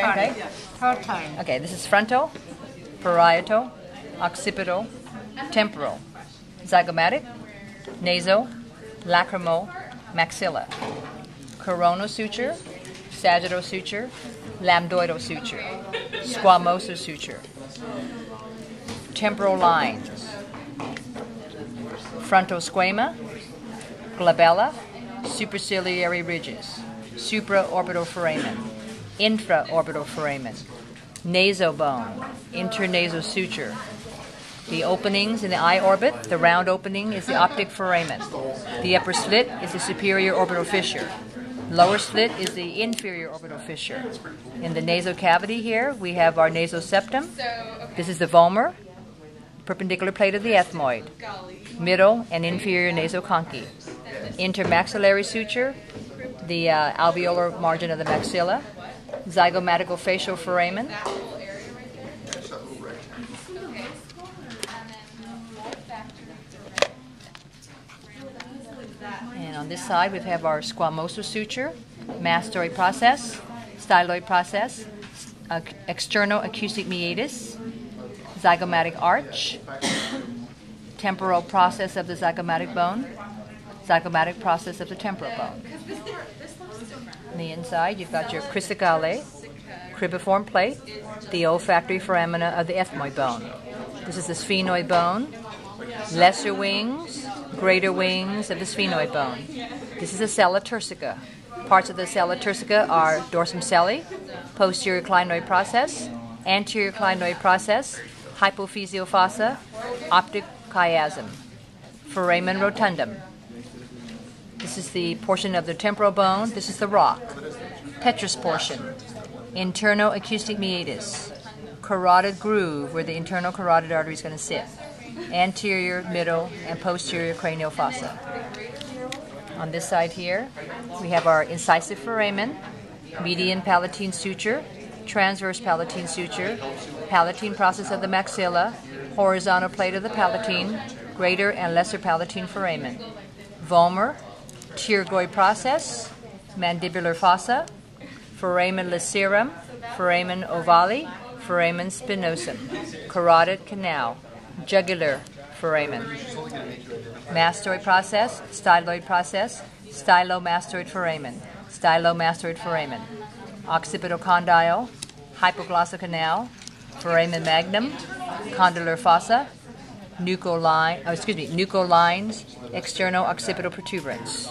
Okay. Third time. Okay, this is frontal, parietal, occipital, temporal, zygomatic, nasal, lacrimal, maxilla, coronal suture, sagittal suture, lambdoidal suture, squamosal suture, temporal lines, frontal squama, glabella, superciliary ridges, supraorbital foramen, infraorbital foramen, nasobone, internasal suture. The openings in the eye orbit, the round opening is the optic foramen. The upper slit is the superior orbital fissure. Lower slit is the inferior orbital fissure. In the nasal cavity here, we have our nasal septum. This is the vomer, perpendicular plate of the ethmoid, middle and inferior nasal conchae. Intermaxillary suture, the alveolar margin of the maxilla, zygomatical facial foramen, and on this side we have our squamosal suture, mastoid process, styloid process, external acoustic meatus, zygomatic arch, temporal process of the zygomatic bone, zygomatic process of the temporal bone. On the inside, you've got your crucicale, cribiform plate, the olfactory foramina of the ethmoid bone. This is the sphenoid bone, lesser wings, greater wings of the sphenoid bone. This is the sella turcica. Parts of the sella turcica are dorsum celli, posterior clinoid process, anterior clinoid process, hypophyseal fossa, optic chiasm, foramen rotundum. This is the portion of the temporal bone. This is the rock. Petrous portion. Internal acoustic meatus. Carotid groove, where the internal carotid artery is going to sit. Anterior, middle, and posterior cranial fossa. On this side here, we have our incisive foramen, median palatine suture, transverse palatine suture, palatine process of the maxilla, horizontal plate of the palatine, greater and lesser palatine foramen. Vomer, pterygoid process, mandibular fossa, foramen lacerum, foramen ovale, foramen spinosum, carotid canal, jugular foramen, mastoid process, stylomastoid foramen, occipital condyle, hypoglossal canal, foramen magnum, condylar fossa, nuchal lines, external occipital protuberance.